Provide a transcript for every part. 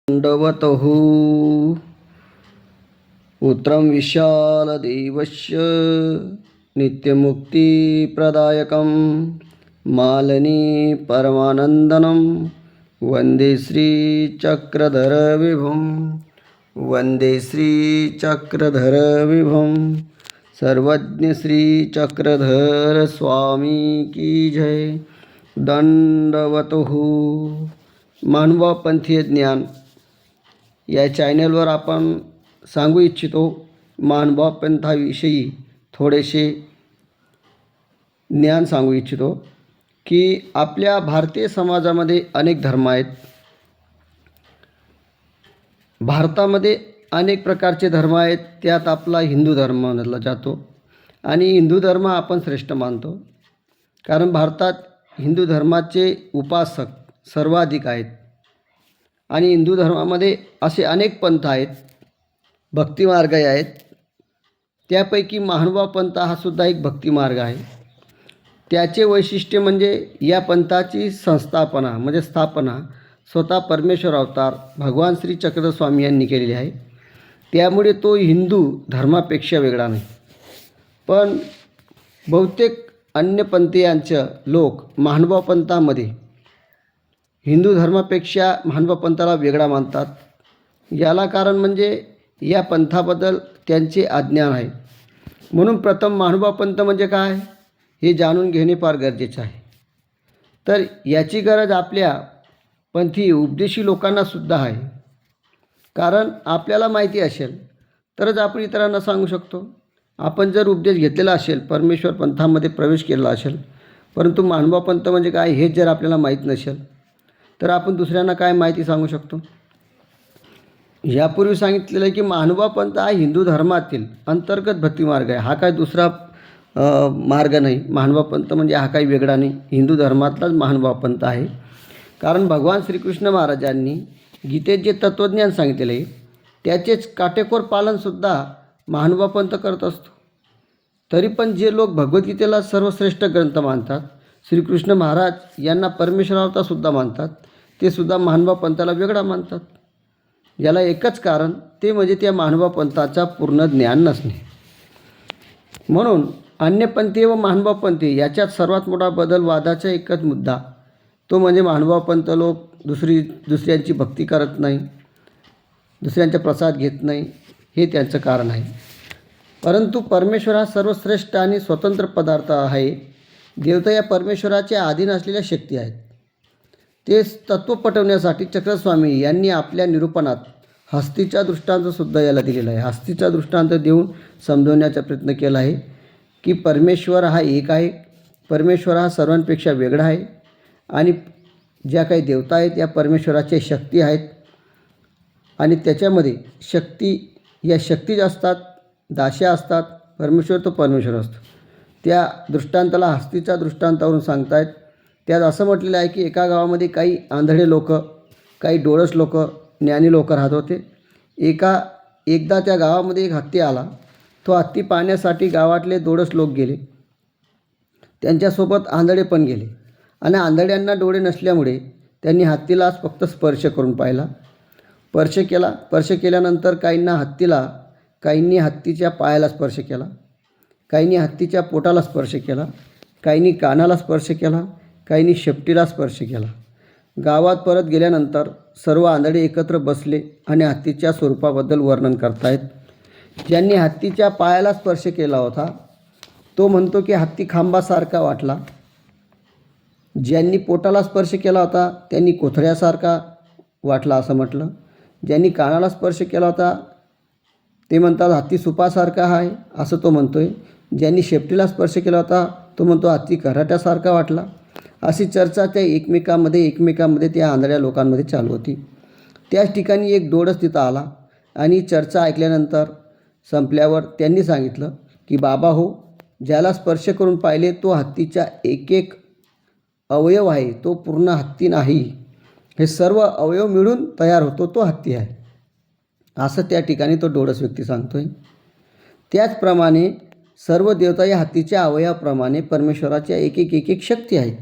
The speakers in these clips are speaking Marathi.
दण्डवतः पुत्रं विशालदेवस्य नित्यमुक्तिप्रदायकं मालिनी परमानन्दनं वन्दे श्रीचक्रधरविभुं वन्दे श्रीचक्रधरविभुं सर्वज्ञ श्रीचक्रधर स्वामी की जय। दंडवतः मानवपंथीय ज्ञान या चॅनलवर आपण सांगू इच्छितो मानवपंथाविषयी थोडेसे ज्ञान सांगू इच्छितो की आपल्या भारतीय समाजामध्ये अनेक धर्म आहेत। भारतामध्ये अनेक प्रकारचे धर्म आहेत, त्यात आपला हिंदू धर्म मानला जातो आणि हिंदू धर्म आपण श्रेष्ठ मानतो, कारण भारतात हिंदू धर्माचे उपासक सर्वाधिक आहेत आणि हिंदू धर्मामध्ये असे अनेक पंथ आहेत, भक्तिमार्ग आहेत। त्यापैकी महानुभाव पंथ हा सुद्धा एक भक्तिमार्ग आहे। त्याचे वैशिष्ट्य म्हणजे या पंथाची संस्थापना म्हणजे स्थापना स्वतः परमेश्वर अवतार भगवान श्री चक्रधर स्वामी यांनी केलेली आहे। त्यामुळे तो हिंदू धर्मापेक्षा वेगळा नाही। पण बहुतेक अन्य पंथीयांचे लोक महानुभाव पंथामध्ये हिंदू धर्मापेक्षा महानुभाव पंथाला वेगळा मानतात। याला कारण म्हणजे या पंथाबद्दल त्यांचे अज्ञान आहे। म्हणून प्रथम महानुभाव पंथ म्हणजे काय हे जाणून घेणे फार गरजेचे आहे। तर याची गरज आपल्या पंथी उपदेशी लोकांना सुद्धा आहे, कारण आपल्याला माहिती असेल तरच आपण इतरांना सांगू शकतो। आपण जर उपदेश घेतलेला असेल, परमेश्वर पंथामध्ये प्रवेश केलेला असेल, परंतु महानुभाव पंथ म्हणजे काय हे जर आपल्याला माहीत नसेल तर आपण दुसऱ्यांना काय माहिती सांगू शकतो। यापूर्वी सांगितलेलं आहे की महानुभाव पंथ हा हिंदू धर्मातील अंतर्गत भक्तिमार्ग आहे। हा काय दुसरा मार्ग नाही। महानुभाव पंथ म्हणजे हा काही वेगळा नाही, हिंदू धर्मातलाच महानुभाव पंथ आहे। कारण भगवान श्रीकृष्ण महाराजांनी गीतेत जे तत्त्वज्ञान सांगितलेले आहे त्याचेच काटेकोर पालनसुद्धा महानुभाव पंथ करत असतो। तरी पण जे लोक भगवद्गीतेला सर्वश्रेष्ठ ग्रंथ मानतात, श्रीकृष्ण महाराज यांना परमेश्वरावतारसुद्धा मानतात, ते सुद्धा महानुभाव पंथाला वेगळा मानतात। याला एकच कारण ते म्हणजे त्या महानुभाव पंथाचा पूर्ण ज्ञान नसणे। म्हणून अन्यपंथी व महानुभाव पंथी याच्यात सर्वात मोठा बदल वादाचा एकच मुद्दा, तो म्हणजे महानुभाव पंथ लोक दुसऱ्यांची भक्ती करत नाही, दुसऱ्यांचा प्रसाद घेत नाही, हे त्यांचं कारण आहे। परंतु परमेश्वर हा सर्वश्रेष्ठ आणि स्वतंत्र पदार्थ आहे। देवता या परमेश्वराच्या अधीन असलेल्या शक्ती आहेत। ते तत्त्व पटवण्यासाठी चक्रस्वामी यांनी आपल्या निरूपणात हस्तीचा दृष्टांतसुद्धा याला दिलेला आहे। हस्तीचा दृष्टांत देऊन समजवण्याचा प्रयत्न केला आहे की परमेश्वर हा एक आहे, परमेश्वर हा सर्वांपेक्षा वेगळा आहे आणि ज्या काही देवता आहेत या परमेश्वराच्या शक्ती आहेत आणि त्याच्यामध्ये या शक्ती असतात, दास्या असतात, परमेश्वर तो परमेश्वर असतो। त्या दृष्टांताला हस्तीच्या दृष्टांतावरून सांगतायत। त्यात असं म्हटलेलं आहे की एका गावामध्ये काही आंधळे लोक, काही डोळस लोक, ज्ञानी लोक राहत होते। एकदा त्या गावामध्ये एक हत्ती आला। तो हत्ती पाहण्यासाठी गावातले डोळस लोक गेले, त्यांच्यासोबत आंधळे पण गेले आणि आंधळ्यांना डोळे नसल्यामुळे त्यांनी हत्तीला फक्त स्पर्श करून पाहिला। स्पर्श केल्यानंतर काहींनी हत्तीच्या पायाला स्पर्श केला, काहींनी हत्तीच्या पोटाला स्पर्श केला, काहींनी कानाला स्पर्श केला, काहींनी शेपटीला स्पर्श केला। गावात परत गेल्यानंतर सर्व आंधळे एकत्र बसले आणि हत्तीच्या स्वरूपाबद्दल वर्णन करतायत। ज्यांनी हत्तीच्या पायाला स्पर्श केला होता तो म्हणतो की हत्ती खांबासारखा वाटला। ज्यांनी पोटाला स्पर्श केला होता त्यांनी कोथळ्यासारखा वाटला असं म्हटलं। ज्यांनी कानाला स्पर्श केला होता ते म्हणतात हत्ती सुपासारखा आहे असं तो म्हणतोय। ज्यांनी शेपटीला स्पर्श केला होता तो म्हणतो हत्ती कराट्यासारखा वाटला। अशी चर्चा त्या एकमेकांमध्ये त्या आंधळ्या लोकांमध्ये चालू होती। त्याच ठिकाणी एक डोळस तिथं आला आणि चर्चा ऐकल्यानंतर संपल्यावर त्यांनी सांगितलं की बाबा हो, ज्याला स्पर्श करून पाहिले तो हत्तीचा एक अवयव आहे, तो पूर्ण हत्ती नाही। हे सर्व अवयव मिळून तयार होतो तो हत्ती आहे, असं त्या ठिकाणी तो डोळस व्यक्ती सांगतोय। त्याचप्रमाणे सर्व देवता या हत्तीच्या अवयवाप्रमाणे परमेश्वराच्या एक शक्ती आहेत।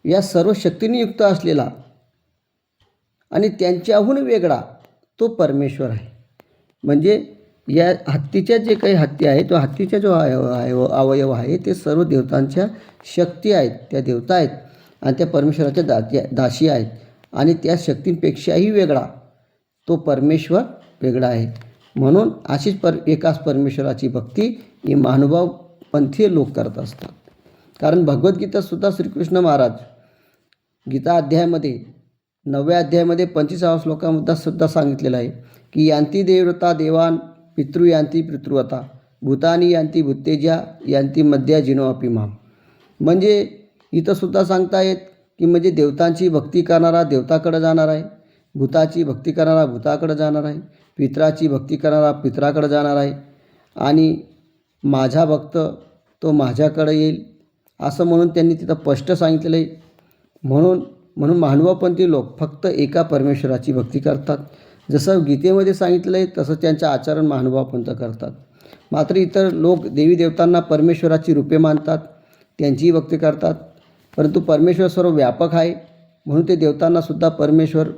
या सर्व शक्तींनी युक्त असलेला आणि त्यांच्याहून वेगळा तो परमेश्वर आहे. म्हणजे या हत्तीच्या जे काही हत्ती आहे तो हत्तीचा जो अवयव आहे ते सर्व देवतांच्या शक्ती आहेत, त्या देवता आहेत आणि त्या परमेश्वराच्या दासी आहेत आणि त्या शक्तींपेक्षाही वेगळा तो परमेश्वर वेगळा आहे. म्हणून अशीच एकाच परमेश्वराची भक्ती ही महानुभाव पंथीय लोक करत असतात. कारण भगवद्गीतासुद्धा श्रीकृष्ण महाराज गीता अध्यायामध्ये 9व्या अध्यायामध्ये 25व्या श्लोकामध्ये सुद्धा सांगितलेलं आहे की यांती देवता देवान पितृ यांती पितृवता भूतानी यांती भूतेजा यांती मध्या जिनो अपि माम. म्हणजे इथंसुद्धा सांगतायत की म्हणजे देवतांची भक्ती करणारा देवताकडे जाणार आहे, भूताची भक्ती करणारा भूताकडे जाणार आहे, पित्राची भक्ती करणारा पित्राकडे जाणार आहे आणि माझा भक्त तो माझ्याकडे येईल असं म्हणून त्यांनी तिथं स्पष्ट सांगितलेलं आहे. म्हणून महानुभावपंथी लोक फक्त एका परमेश्वराची भक्ती करतात. जसं गीतेमध्ये सांगितलं आहे तसं त्यांचं आचरण महानुभावपंथ करतात. मात्र इतर लोक देवी देवतांना परमेश्वराची रूपे मानतात, त्यांचीही भक्ती करतात. परंतु परमेश्वर सर्व व्यापक आहे म्हणून ते देवतांनासुद्धा परमेश्वर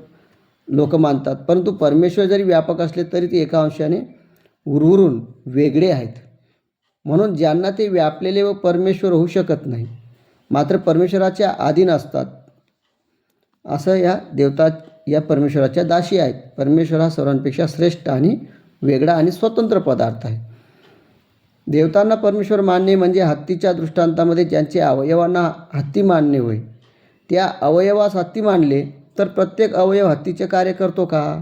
लोक मानतात. परंतु परमेश्वर जरी व्यापक असले तरी ते एका अंशाने उर्वरून वेगळे आहेत. म्हणून ज्यांना ते व्यापलेले व परमेश्वर होऊ शकत नाही मात्र परमेश्वराच्या अधीन असतात असं या परमेश्वराच्या दासी आहेत. परमेश्वर हा सर्वांपेक्षा श्रेष्ठ आणि वेगळा आणि स्वतंत्र पदार्थ आहे. देवतांना परमेश्वर मानणे म्हणजे हत्तीच्या दृष्टांतामध्ये ज्यांचे अवयवांना हत्ती मानणे होय. त्या अवयवास हत्ती मानले तर प्रत्येक अवयव हत्तीचे कार्य करतो का?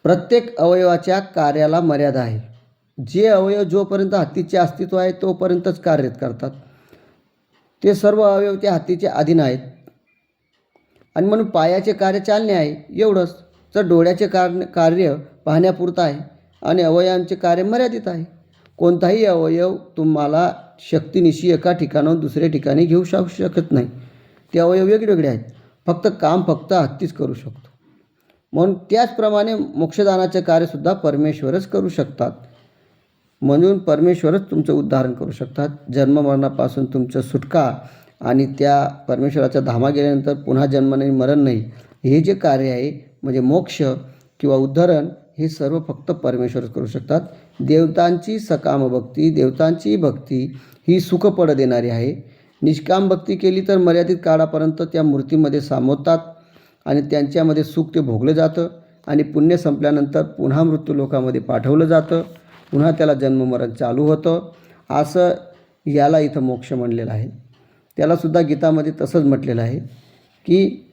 प्रत्येक अवयवाच्या कार्याला मर्यादा आहे. जे अवयव जोपर्यंत हत्तीचे अस्तित्व आहे तोपर्यंतच कार्य करतात. ते सर्व अवयव त्या हत्तीचे अधीन आहेत आणि म्हणून पायाचे कार्य चालणे आहे एवढंच. तर डोळ्याचे कार्य पाहण्यापुरतं आहे आणि अवयवांचे कार्य मर्यादित आहे. कोणताही अवयव तुम्हाला शक्तीनिशी एका ठिकाणाहून दुसऱ्या ठिकाणी घेऊ शकत नाही. ते अवयव वेगवेगळे आहेत. काम फक्त हत्तीच करू शकतो. म्हणून त्याचप्रमाणे मोक्षदानाचे कार्यसुद्धा परमेश्वरच करू शकतात. म्हणून परमेश्वरच तुमचं उद्धारण करू शकतात. जन्ममरणापासून तुमचं सुटका आणि त्या परमेश्वराच्या धामा गेल्यानंतर पुन्हा जन्म नाही मरण नाही हे जे कार्य आहे म्हणजे मोक्ष किंवा उद्धरण हे सर्व फक्त परमेश्वरच करू शकतात. देवतांची सकाम भक्ती देवतांची भक्ती ही सुखपड देणारी आहे. निष्काम भक्ती केली तर मर्यादित काळापर्यंत त्या मूर्तीमध्ये सामावतात आणि त्यांच्यामध्ये सुख ते भोगलं जातं आणि पुण्य संपल्यानंतर पुन्हा मृत्यूलोकामध्ये पाठवलं जातं. पुन्हा त्याला जन्ममरण चालू होतं. असं याला इथं मोक्ष म्हणलेलं आहे. त्यालासुद्धा गीतामध्ये तसंच म्हटलेलं आहे की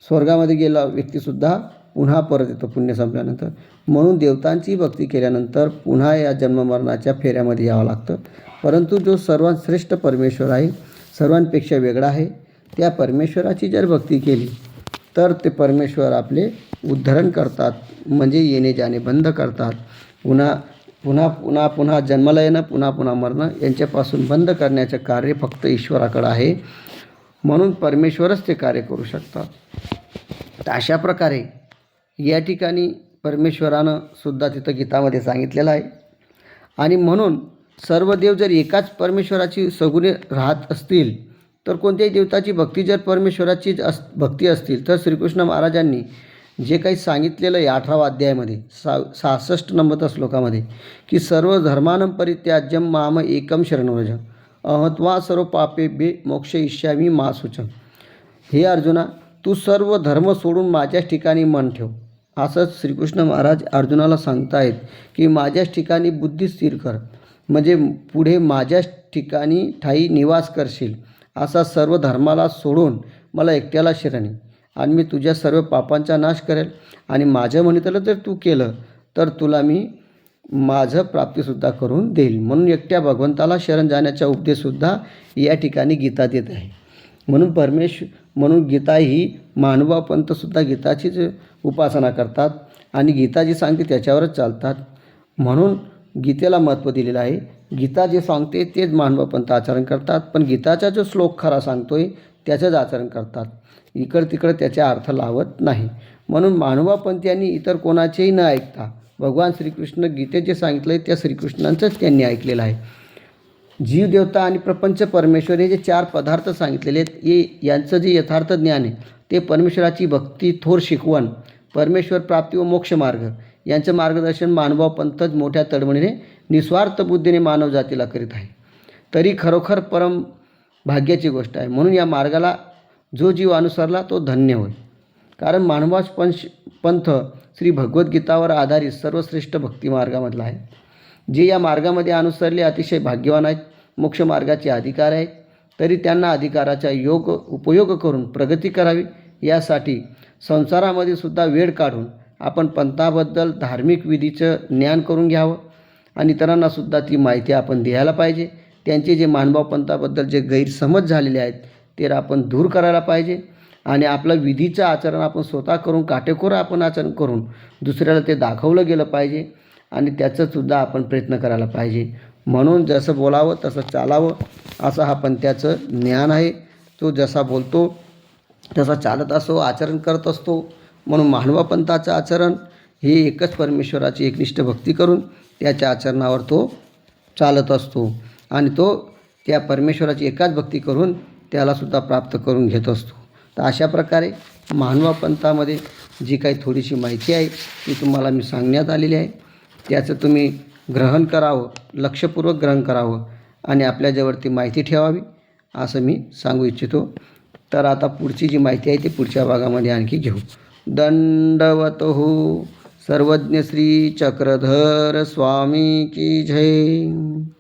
स्वर्गामध्ये गेला व्यक्तीसुद्धा पुन्हा परत येतो पुण्य संपल्यानंतर. म्हणून देवतांची भक्ती केल्यानंतर पुन्हा या जन्ममरणाच्या फेऱ्यामध्ये यावं लागतं. परंतु जो सर्वात श्रेष्ठ परमेश्वर आहे सर्वांपेक्षा वेगळा आहे त्या परमेश्वराची जर भक्ती केली तर ते परमेश्वर आपले उद्धरण करतात. म्हणजे येणे जाणे बंद करतात. पुन्हा जन्माला येणं पुन्हा मरणं यांच्यापासून बंद करण्याचं कार्य फक्त ईश्वराकडं आहे. म्हणून परमेश्वरच ते कार्य करू शकतात. तर अशा प्रकारे या ठिकाणी परमेश्वरानं सुद्धा तिथं गीतामध्ये सांगितलेलं आहे. आणि म्हणून सर्व देव जर एकाच परमेश्वराची सगुणे राहत असतील तर कोणत्याही देवताची भक्ती जर परमेश्वराची भक्ती असतील तर श्रीकृष्ण महाराजांनी जे काही सांगितलेलं आहे 18व्या अध्यायामध्ये 66 नंबरच्या श्लोकामध्ये की सर्व धर्मानं परित्याज्यम माम एकम शरणव्रज अहत्वा सर्व पापेभ्ये मोक्षयिष्यामि मा शुचम्. हे अर्जुना तू सर्व धर्म सोडून माझ्याच ठिकाणी मन ठेव. असंच श्रीकृष्ण महाराज अर्जुनाला सांगतायत की माझ्याच ठिकाणी बुद्धी स्थिर कर. म्हणजे पुढे माझ्याच ठिकाणी ठाई निवास करशील. असा सर्व धर्माला सोडून मला एकट्याला शरण ये आणि मी तुझ्या सर्व पापांचा नाश करेल आणि माझं म्हणितलं जर तू केलं तर तुला मी माझं प्राप्तीसुद्धा करून देईल. म्हणून एकट्या भगवंताला शरण जाण्याचा उपदेशसुद्धा या ठिकाणी गीता देत आहे. म्हणून गीता ही महानुभाव पंथसुद्धा गीताचीच उपासना करतात आणि गीता जी सांगते त्याच्यावरच चालतात. म्हणून गीतेला महत्त्व दिलेलं आहे. गीता जे सांगते तेच महानुभाव पंथ आचरण करतात. पण गीताचा जो श्लोक खरा सांगतोय त्याचंच आचरण करतात. तिकडे त्याचा अर्थ लावत नाही. म्हणून महानुभाव पंथीयांनी इतर कोणाचेही न ऐकता भगवान श्रीकृष्ण गीतेत जे सांगितलं आहे त्या श्रीकृष्णांचंच त्यांनी ऐकलेलं आहे. जीवदेवता आणि प्रपंच परमेश्वर हे जे 4 पदार्थ सांगितलेले आहेत, यांचं जे यथार्थ ज्ञान आहे ते परमेश्वराची भक्ती, थोर शिकवण, परमेश्वर प्राप्ती व मोक्ष मार्ग यांचं मार्गदर्शन मानवभाव पंथच मोठ्या तळमळीने निस्वार्थ बुद्धीने मानव जातीला करीत आहे. तरी खरोखर परम भाग्याची गोष्ट आहे. म्हणून या मार्गाला जो जीव अनुसरला तो धन्य होय. कारण मानवाच पंथ श्री भगवद्गीतावर आधारित सर्वश्रेष्ठ भक्तिमार्गामधला आहे. जे या मार्गामध्ये अनुसरले अतिशय भाग्यवान आहेत, मोक्ष मार्गाचे अधिकार आहेत. तरी त्यांना अधिकाराचा उपयोग करून प्रगती करावी, यासाठी संसारामध्ये सुद्धा वेळ काढून आपण पंथाबद्दल धार्मिक विधीचं ज्ञान करून घ्यावं आणि इतरांना सुद्धा ती माहिती आपण द्यायला पाहिजे. त्यांचे जे मानभाव पंथाबद्दल जे गैरसमज झालेले आहेत ते आपण दूर करायला पाहिजे आणि आपलं विधीचं आचरण आपण स्वतः करून काटेकोर आपण आचरण करून दुसऱ्याला ते दाखवलं गेलं पाहिजे आणि त्याचंसुद्धा आपण प्रयत्न करायला पाहिजे. म्हणून जसं बोलावं तसं चालावं असं हा पंथाचं ज्ञान आहे. तो जसा बोलतो तसा चालत असतो, आचरण करत असतो. म्हणून मानवा पंथाचं आचरण हे एकच परमेश्वराची एकनिष्ठ भक्ती करून त्याच्या आचरणावर तो चालत असतो आणि तो त्या परमेश्वराची एकाच भक्ती करून त्यालासुद्धा प्राप्त करून घेत असतो. तर अशा प्रकारे मानवा पंथामध्ये जी काही थोडीशी माहिती आहे ती तुम्हाला मी सांगण्यात आलेली आहे. त्याचं तुम्ही ग्रहण करावं, लक्षपूर्वक ग्रहण करावं आणि आपल्याजवळ ती माहिती ठेवावी असं मी सांगू इच्छितो. तर आता पुढची जी माहिती आहे ती पुढच्या भागामध्ये आणखी घेऊ. दंडवतो सर्वज्ञ श्री चक्रधर स्वामी की जय.